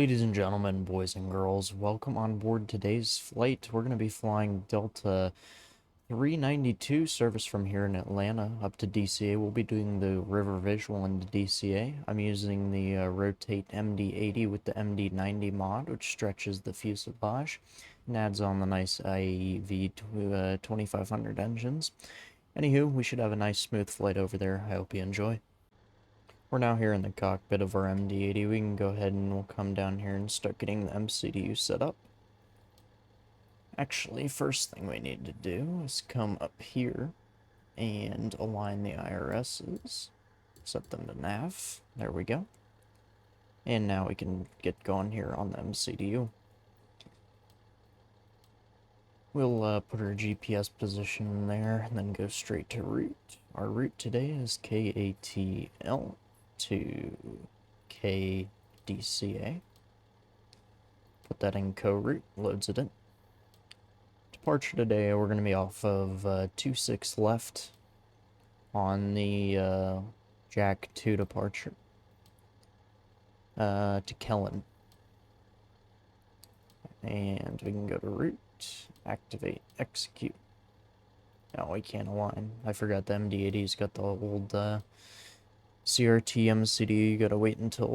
Ladies and gentlemen, boys and girls, welcome on board today's flight. We're going to be flying Delta 392 service from here in Atlanta up to DCA. We'll be doing the river visual into DCA. I'm using the Rotate MD80 with the MD90 mod, which stretches the fuselage and adds on the nice IAEV 2500 engines. Anywho, we should have a nice smooth flight over there. I hope you enjoy. We're now here in the cockpit of our MD80. We can go ahead and we'll come down here and start getting the MCDU set up. Actually, first thing we need to do is come up here and align the IRSs. Set them to nav. There we go. And now we can get going here on the MCDU. We'll put our GPS position in there and then go straight to route. Our route today is KATL to KDCA. Put that in co-route, loads it in. Departure today, we're going to be off of 26 left on the Jack 2 departure to Kellen. And we can go to route, activate, execute. No, we can't align. I forgot the MD80's got the old CRT MCD. You gotta wait until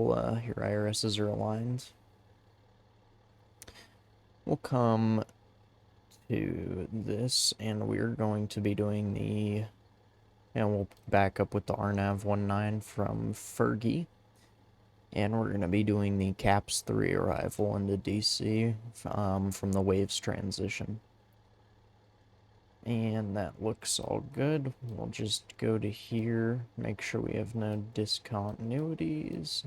your IRSs are aligned. We'll come to this, and we're going to be doing the, and we'll back up with the RNAV-19 from Fergie. And we're going to be doing the CAPS 3 arrival into DC from the Waves transition. And that looks all good. We'll just go to here, make sure we have no discontinuities.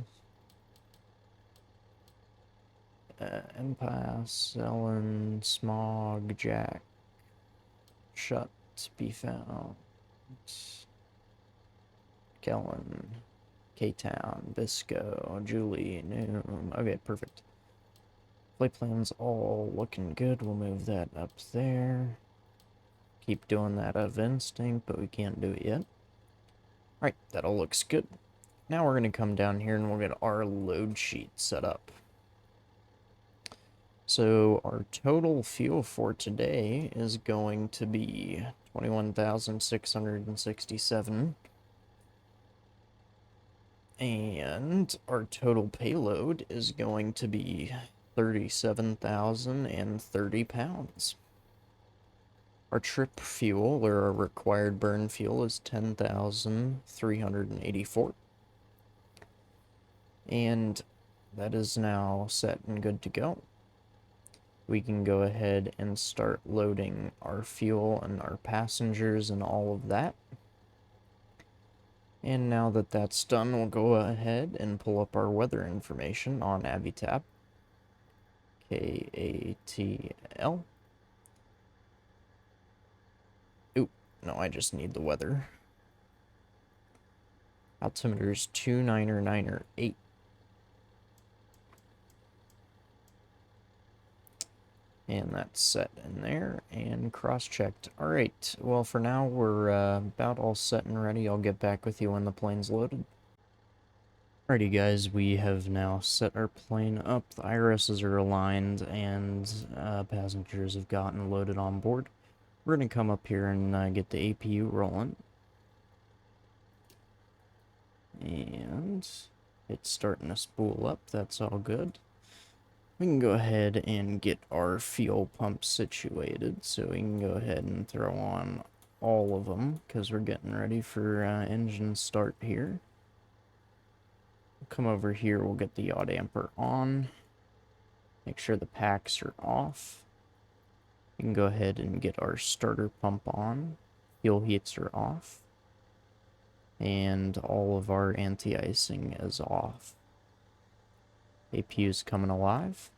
Impasse, Ellen, Smog, Jack, Shut, Be Found, Kellen, K-Town, Bisco, Julie, Noom. Okay, perfect. Flight plan's all looking good. We'll move that up there. Keep doing that of instinct, but we can't do it yet. Alright, that all looks good. Now we're going to come down here and we'll get our load sheet set up. So our total fuel for today is going to be 21,667. And our total payload is going to be 37,030 pounds. Our trip fuel, or our required burn fuel, is 10,384. And that is now set and good to go. We can go ahead and start loading our fuel and our passengers and all of that. And now that that's done, we'll go ahead and pull up our weather information on AviTab. KATL. Oop, no, I just need the weather. Altimeter's 29908. And that's set in there and cross-checked. Alright, well for now we're about all set and ready. I'll get back with you when the plane's loaded. Alrighty guys, we have now set our plane up. The IRSs are aligned and passengers have gotten loaded on board. We're going to come up here and get the APU rolling. And it's starting to spool up, that's all good. We can go ahead and get our fuel pump situated, so we can go ahead and throw on all of them, because we're getting ready for engine start here. We'll come over here, we'll get the yaw damper on, make sure the packs are off. We can go ahead and get our starter pump on, fuel heats are off, and all of our anti-icing is off. APU's coming alive.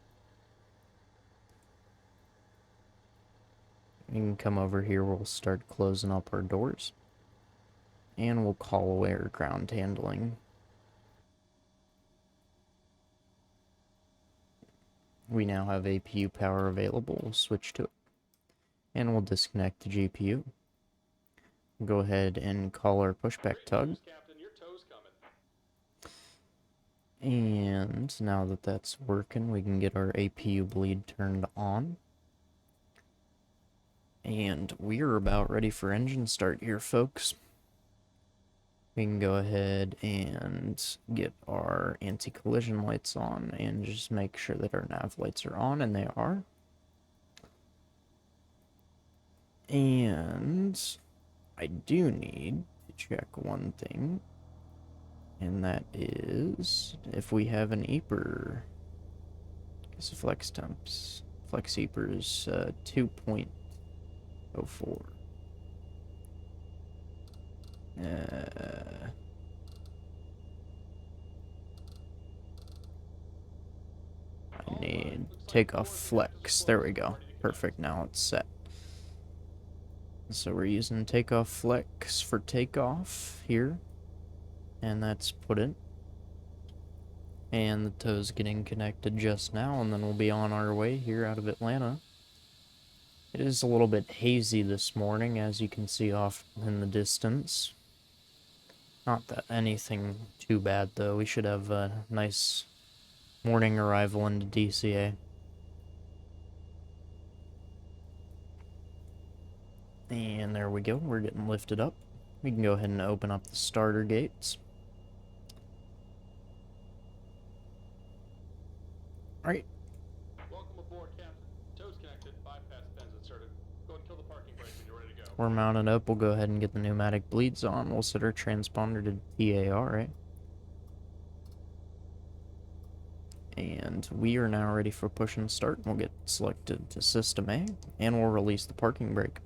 We can come over here, we'll start closing up our doors. And we'll call away our ground handling. We now have APU power available, we'll switch to it. And we'll disconnect the GPU. We'll go ahead and call our pushback tug. And now that that's working, we can get our APU bleed turned on. And we're about ready for engine start here, folks. We can go ahead and get our anti-collision lights on and just make sure that our nav lights are on, and they are. And I do need to check one thing, and that is if we have an EPR. I guess flex temps. Flex EPR is 2.04. I need takeoff flex. There we go. Perfect. Now it's set. So we're using takeoff flex for takeoff here. And that's put in. And the tow's getting connected just now, and then we'll be on our way here out of Atlanta. It is a little bit hazy this morning, as you can see off in the distance. Not that anything too bad, though. We should have a nice morning arrival into DCA. And there we go. We're getting lifted up. We can go ahead and open up the starter gates. Alright. Welcome aboard, Captain. Tow's connected, bypass pens inserted. Go and kill the parking brake when you're ready to go. We're mounted up. We'll go ahead and get the pneumatic bleeds on. We'll set our transponder to TAR, right? And we are now ready for push and start. We'll get selected to System A, and we'll release the parking brake.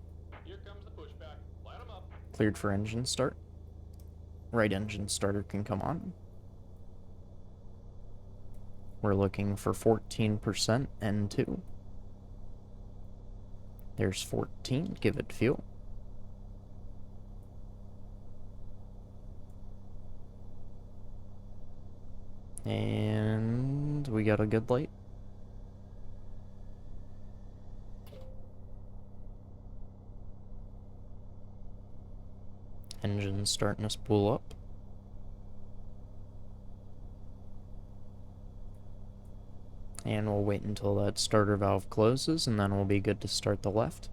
Here comes the pushback. Light 'em up. Cleared for engine start. Right engine starter can come on. We're looking for 14% N2. There's 14. Give it fuel. And we got a good light. Engine's starting to spool up. And we'll wait until that starter valve closes, and then we'll be good to start the left.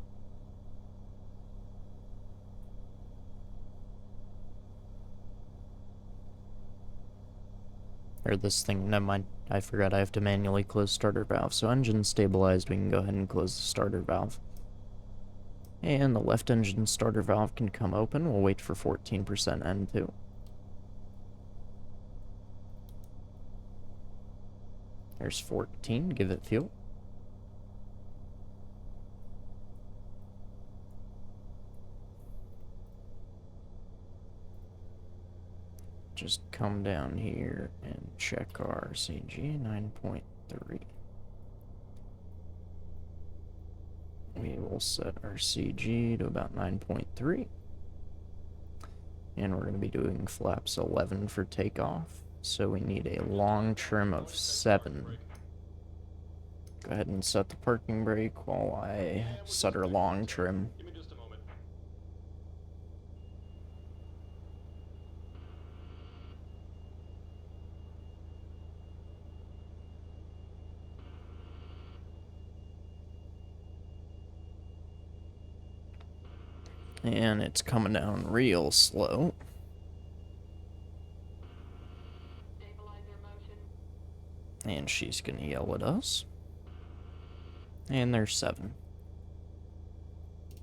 Or this thing, never mind, I forgot I have to manually close starter valve. So engine stabilized, we can go ahead and close the starter valve. And the left engine starter valve can come open. We'll wait for 14% N2. There's 14, give it fuel. Just come down here and check our CG 9.3. We will set our CG to about 9.3. And we're going to be doing flaps 11 for takeoff. So we need a long trim of 7. Go ahead and set the parking brake while I set our long trim. Give me just a moment. And it's coming down real slow. And she's gonna yell at us. And there's 7.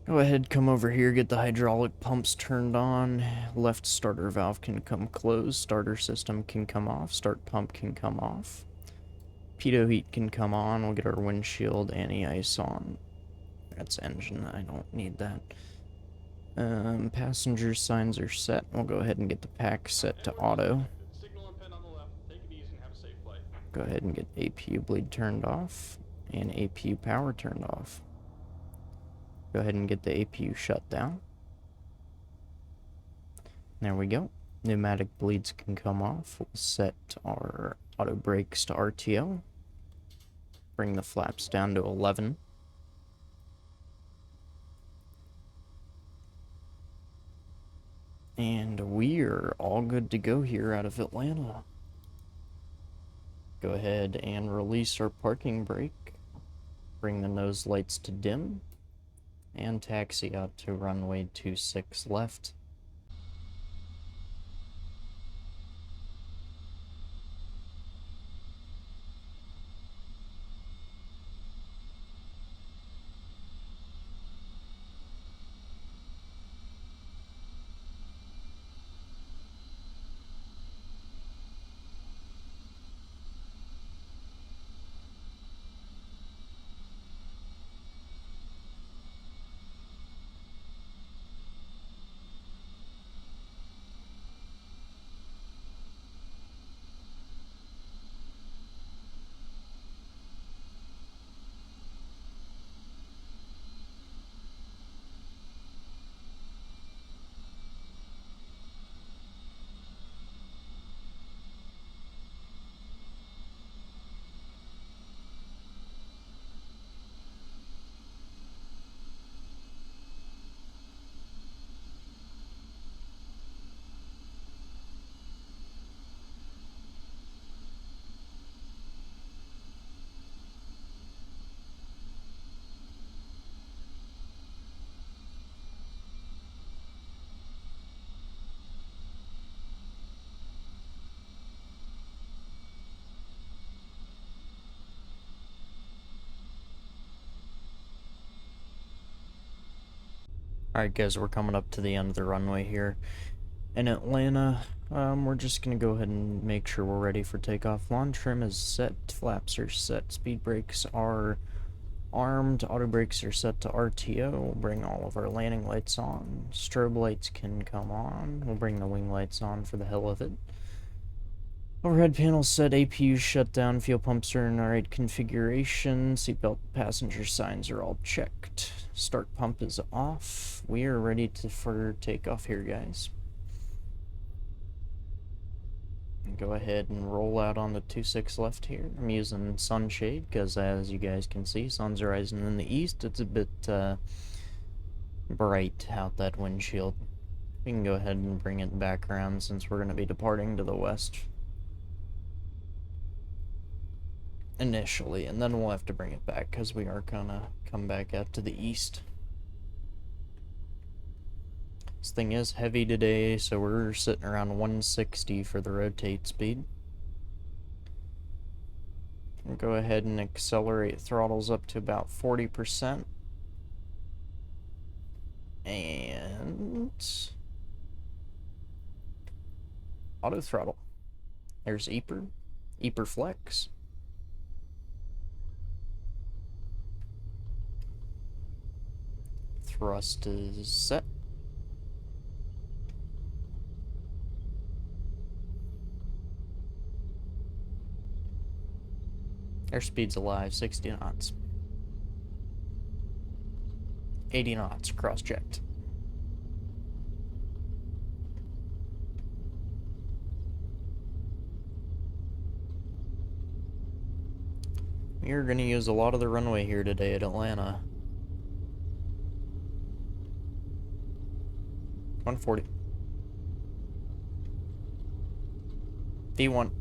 Go ahead, come over here, get the hydraulic pumps turned on. Left starter valve can come closed. Starter system can come off. Start pump can come off. Pitot heat can come on. We'll get our windshield anti-ice on. That's engine. I don't need that. Passenger signs are set. We'll go ahead and get the pack set to auto. Signal and pen on the left. Take it easy and have a safe flight. Go ahead and get APU bleed turned off and APU power turned off. Go ahead and get the APU shut down. There we go. Pneumatic bleeds can come off. We'll set our auto brakes to RTO. Bring the flaps down to 11. And we're all good to go here out of Atlanta. Go ahead and release our parking brake. Bring the nose lights to dim. And taxi out to runway 26 left. Alright guys, we're coming up to the end of the runway here in Atlanta. We're just going to go ahead and make sure we're ready for takeoff. Lawn trim is set, flaps are set, speed brakes are armed, auto brakes are set to RTO. We'll bring all of our landing lights on. Strobe lights can come on. We'll bring the wing lights on for the hell of it. Overhead panel set, APU shut down, fuel pumps are in alright configuration, seatbelt passenger signs are all checked. Start pump is off. We are ready for takeoff here, guys. Go ahead and roll out on the 26 left here. I'm using sunshade because, as you guys can see, sun's rising in the east. It's a bit bright out that windshield. We can go ahead and bring it back around since we're going to be departing to the west initially, and then we'll have to bring it back because we are gonna come back out to the east. This thing is heavy today, so we're sitting around 160 for the rotate speed. We'll go ahead and accelerate throttles up to about 40%. And auto throttle. There's Eper Flex. Thrust is set. Airspeed's alive, 60 knots. 80 knots, cross-checked. We're going to use a lot of the runway here today at Atlanta. 140. V1.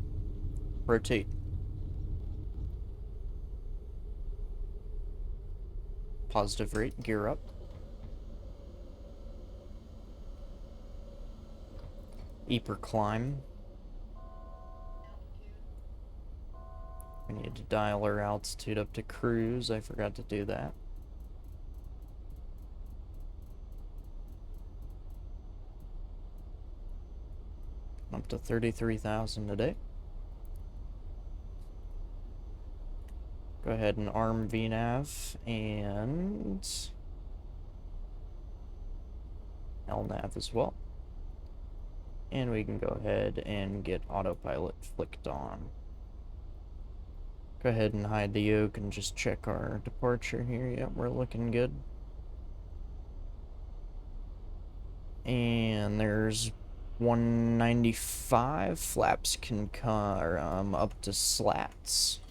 Rotate. Positive rate, gear up. Eper climb. We need to dial our altitude up to cruise. I forgot to do that. Up to 33,000 today. Go ahead and arm VNav and LNav as well. And we can go ahead and get autopilot flicked on. Go ahead and hide the yoke and just check our departure here. Yep, we're looking good. And there's 195. Flaps can come up to slats.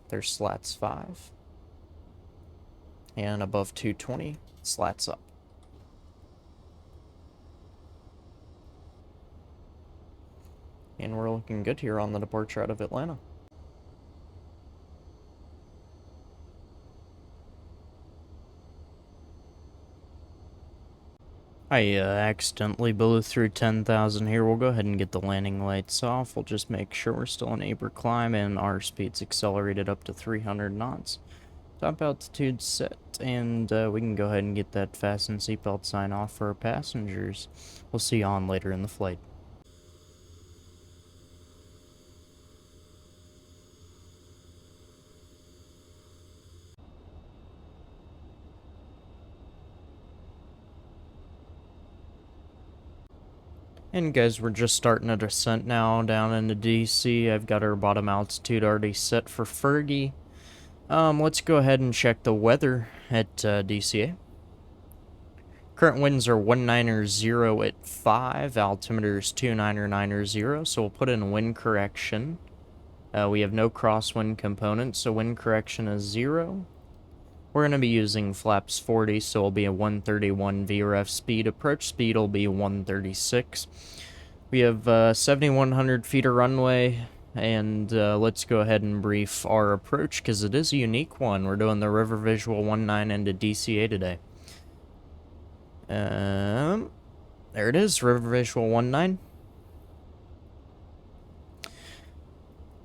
There's slats 5. and above 220, slats up. And we're looking good here on the departure out of Atlanta. I accidentally blew through 10,000 here. We'll go ahead and get the landing lights off. We'll just make sure we're still in Aber climb and our speed's accelerated up to 300 knots. Top altitude set, and we can go ahead and get that fasten seatbelt sign off for our passengers. We'll see you on later in the flight. And guys, we're just starting a descent now down into DC. I've got our bottom altitude already set for Fergie. Let's go ahead and check the weather at DCA. Current winds are 190 at 5, altimeter is 29090, so we'll put in wind correction. We have no crosswind component, so wind correction is 0. We're going to be using flaps 40, so it'll be a 131 VRF speed. Approach speed will be 136. We have 7,100 feet of runway, and let's go ahead and brief our approach, because it is a unique one. We're doing the River Visual 19 into DCA today. There it is, River Visual 19.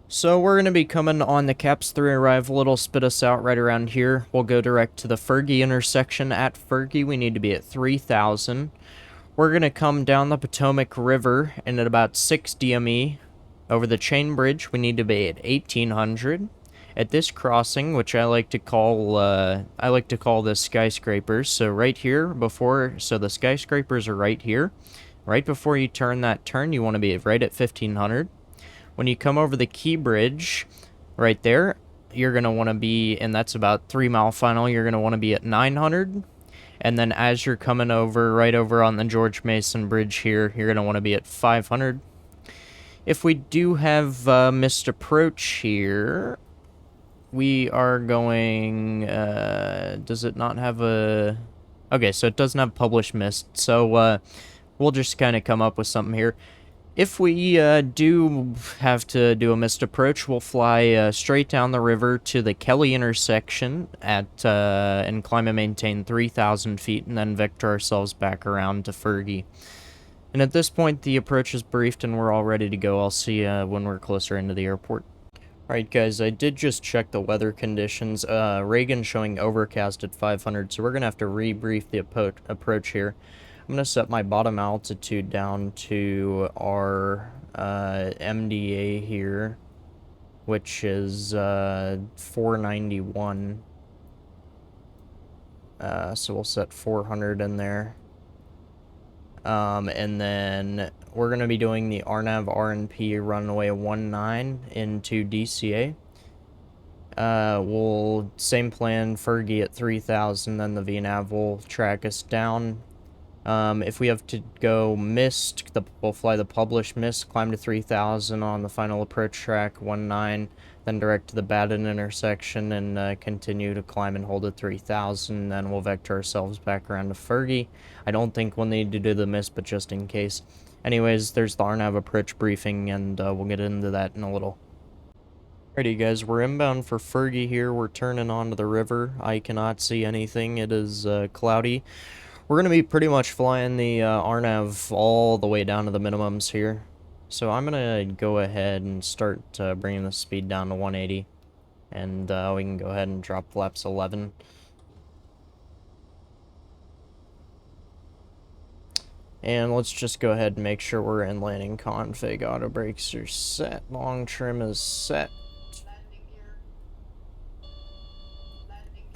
So we're going to be coming on the CAPS 3 arrival. It'll spit us out right around here. We'll go direct to the Fergie intersection. At Fergie, we need to be at 3,000. We're going to come down the Potomac River, and at about 6 DME, over the chain bridge, we need to be at 1,800. At this crossing, which I like to call the skyscrapers. So right here, so the skyscrapers are right here. Right before you turn that turn, you want to be right at 1,500. When you come over the Key Bridge, right there, you're going to want to be, and that's about 3 mile final, you're going to want to be at 900. And then as you're coming over, right over on the George Mason Bridge here, you're going to want to be at 500. If we do have missed approach here, we are going, does it not have a, okay, so it doesn't have published mist, so we'll just kind of come up with something here. If we do have to do a missed approach, we'll fly straight down the river to the Kelly intersection at and climb and maintain 3,000 feet, and then vector ourselves back around to Fergie. And at this point, the approach is briefed, and we're all ready to go. I'll see you when we're closer into the airport. Alright guys, I did just check the weather conditions. Reagan showing overcast at 500, so we're going to have to rebrief the approach here. I'm going to set my bottom altitude down to our MDA here, which is 491. So we'll set 400 in there. And then we're going to be doing the RNAV RNP runway 19 into DCA. Same plan, Fergie at 3,000, then the VNAV will track us down. If we have to go mist, we'll fly the published mist, climb to 3,000 on the final approach track, 19, then direct to the Baden intersection, and continue to climb and hold at 3,000, then we'll vector ourselves back around to Fergie. I don't think we'll need to do the mist, but just in case. Anyways, there's the RNAV approach briefing, and we'll get into that in a little. Alrighty guys, we're inbound for Fergie here. We're turning onto the river. I cannot see anything. It is cloudy. We're going to be pretty much flying the RNAV all the way down to the minimums here. So I'm going to go ahead and start bringing the speed down to 180. And we can go ahead and drop flaps 11. And let's just go ahead and make sure we're in landing config. Auto brakes are set. Long trim is set.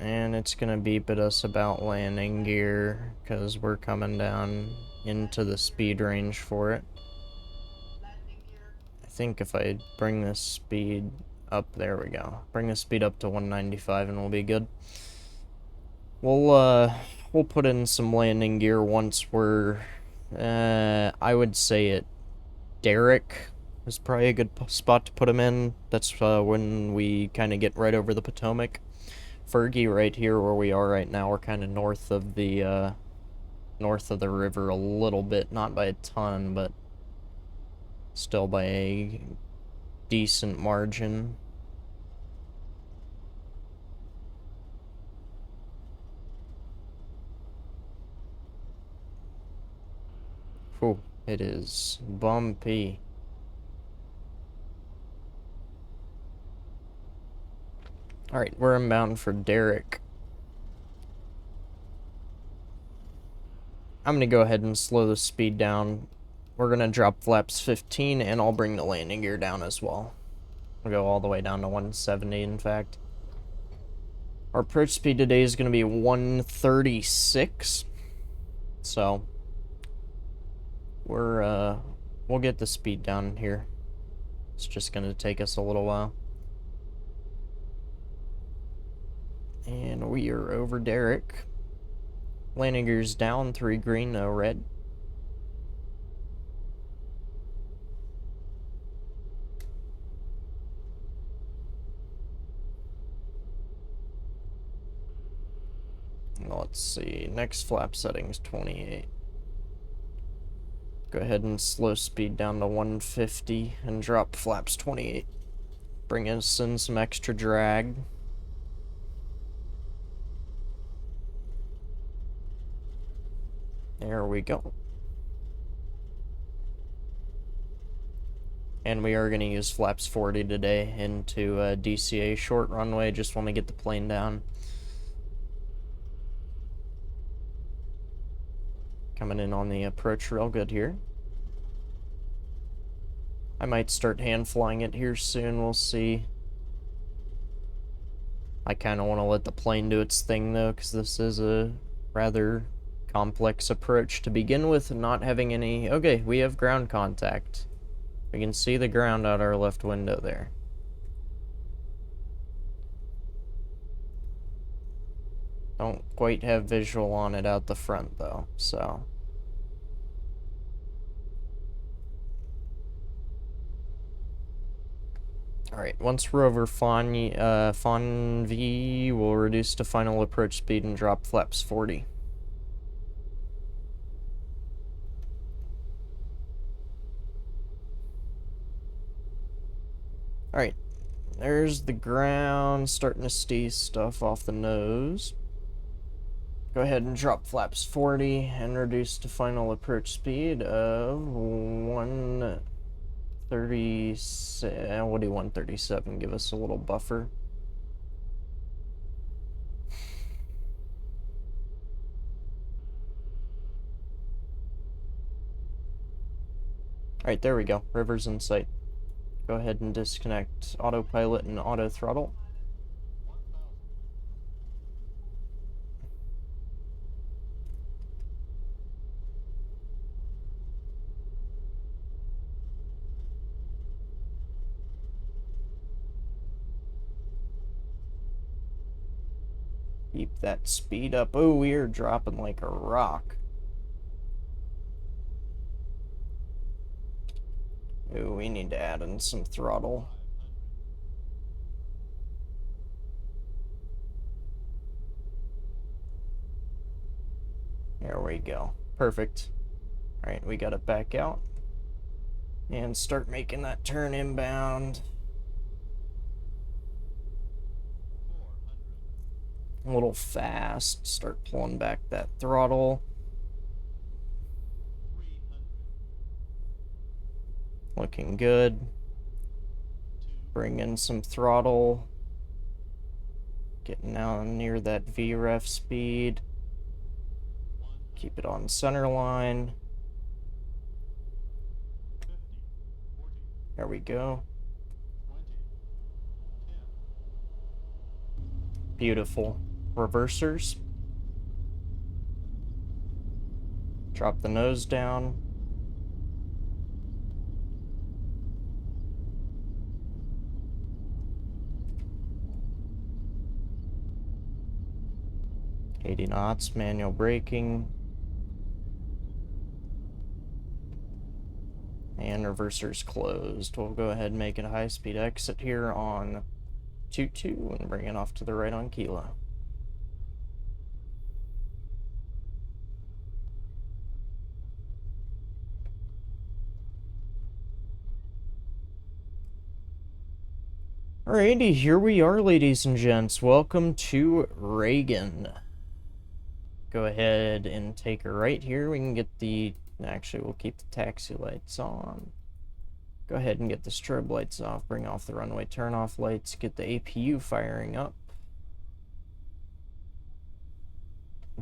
And it's going to beep at us about landing gear, because we're coming down into the speed range for it. I think if I bring this speed up, there we go. Bring the speed up to 195 and we'll be good. We'll put in some landing gear once we're, I would say at Derrick is probably a good spot to put them in. That's when we kind of get right over the Potomac. Fergie right here where we are right now. We're kind of north of the river a little bit, not by a ton, but still by a decent margin. Whew, it is bumpy. Alright, we're inbound for Derek. I'm going to go ahead and slow the speed down. We're going to drop flaps 15, and I'll bring the landing gear down as well. We'll go all the way down to 170, in fact. Our approach speed today is going to be 136. So, we'll get the speed down here. It's just going to take us a little while. And we are over Derek. Landing gear's down, 3 green, no red. Let's see, next flap setting's 28. Go ahead and slow speed down to 150 and drop flaps 28. Bring us in some extra drag. There we go. And we are going to use flaps 40 today into DCA short runway. Just want to get the plane down. Coming in on the approach real good here. I might start hand flying it here soon, we'll see. I kind of want to let the plane do its thing though, because this is a rather complex approach to begin with, not having any... Okay, we have ground contact. We can see the ground out our left window there. Don't quite have visual on it out the front though, so... Alright, once we're over Fawn V, we'll reduce to final approach speed and drop flaps 40. Alright, there's the ground, starting to see stuff off the nose. Go ahead and drop flaps 40 and reduce to final approach speed of 137. What do you 137? Give us a little buffer. Alright, there we go. River's in sight. Go ahead and disconnect autopilot and auto throttle. Keep that speed up. Oh, we are dropping like a rock. Ooh, we need to add in some throttle. There we go. Perfect. Alright, we got it back out. And start making that turn inbound. A little fast. Start pulling back that throttle. Looking good. Bring in some throttle. Getting down near that VREF speed. Keep it on center line. There we go. Beautiful. Reversers. Drop the nose down. $80 knots, manual braking. And reversers closed. We'll go ahead and make it a high-speed exit here on 22 and bring it off to the right on Kilo. Alrighty, here we are, ladies and gents. Welcome to Reagan. Go ahead and take a right here. We can get the... Actually, we'll keep the taxi lights on. Go ahead and get the strobe lights off. Bring off the runway turn-off lights. Get the APU firing up.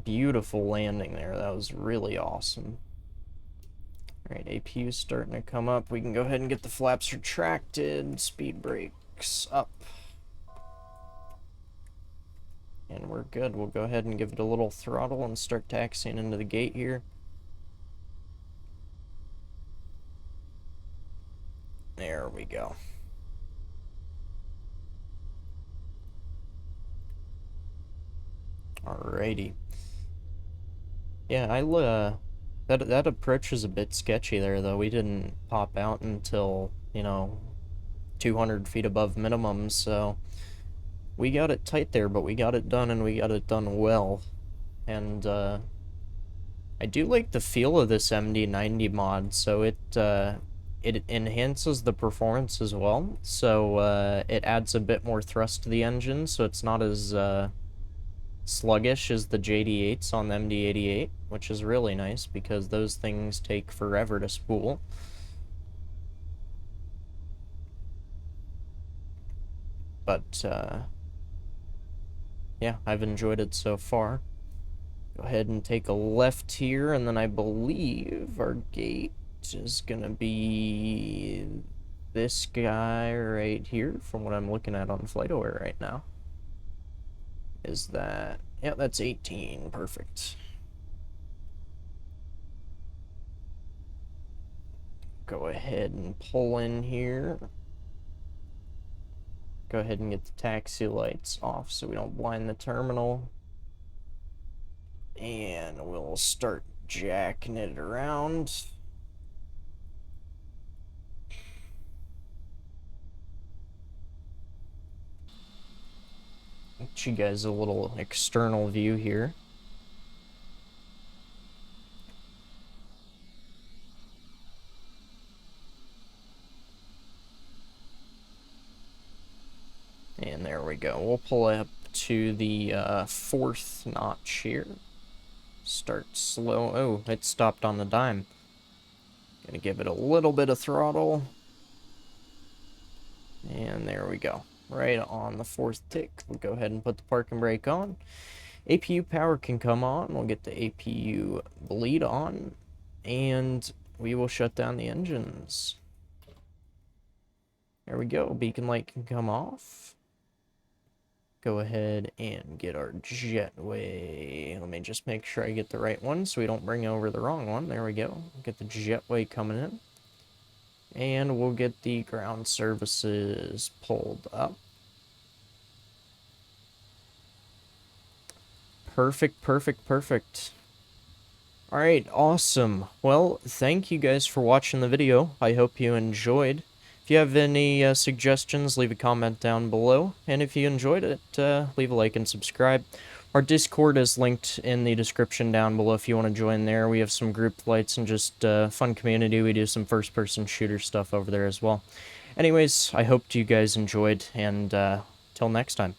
Beautiful landing there. That was really awesome. Alright, APU's starting to come up. We can go ahead and get the flaps retracted. Speed brakes up. And we're good. We'll go ahead and give it a little throttle and start taxiing into the gate here. There we go. Alrighty. Yeah, that approach is a bit sketchy there, though. We didn't pop out until, 200 feet above minimum, so we got it tight there, but we got it done, and we got it done well. And I do like the feel of this MD90 mod, so it enhances the performance as well. So it adds a bit more thrust to the engine, so it's not as sluggish as the JD8s on the MD88, which is really nice because those things take forever to spool. But yeah, I've enjoyed it so far. Go ahead and take a left here, and then I believe our gate is gonna be this guy right here, from what I'm looking at on FlightAware right now. Is that... yeah, that's 18. Perfect. Go ahead and pull in here. Go ahead and get the taxi lights off so we don't blind the terminal. And we'll start jacking it around. Get you guys a little external view here. And there we go. We'll pull up to the 4th notch here. Start slow. Oh, it stopped on the dime. Gonna give it a little bit of throttle. And there we go. Right on the 4th tick. We'll go ahead and put the parking brake on. APU power can come on. We'll get the APU bleed on. And we will shut down the engines. There we go. Beacon light can come off. Go ahead and get our jetway. Let me just make sure I get the right one so we don't bring over the wrong one. There we go. Get the jetway coming in. And we'll get the ground services pulled up. Perfect, perfect, perfect. Alright, awesome. Well, thank you guys for watching the video. I hope you enjoyed. If you have any suggestions, leave a comment down below. And if you enjoyed it, leave a like and subscribe. Our Discord is linked in the description down below if you want to join there. We have some group flights and just fun community. We do some first-person shooter stuff over there as well. Anyways, I hope you guys enjoyed, and till next time.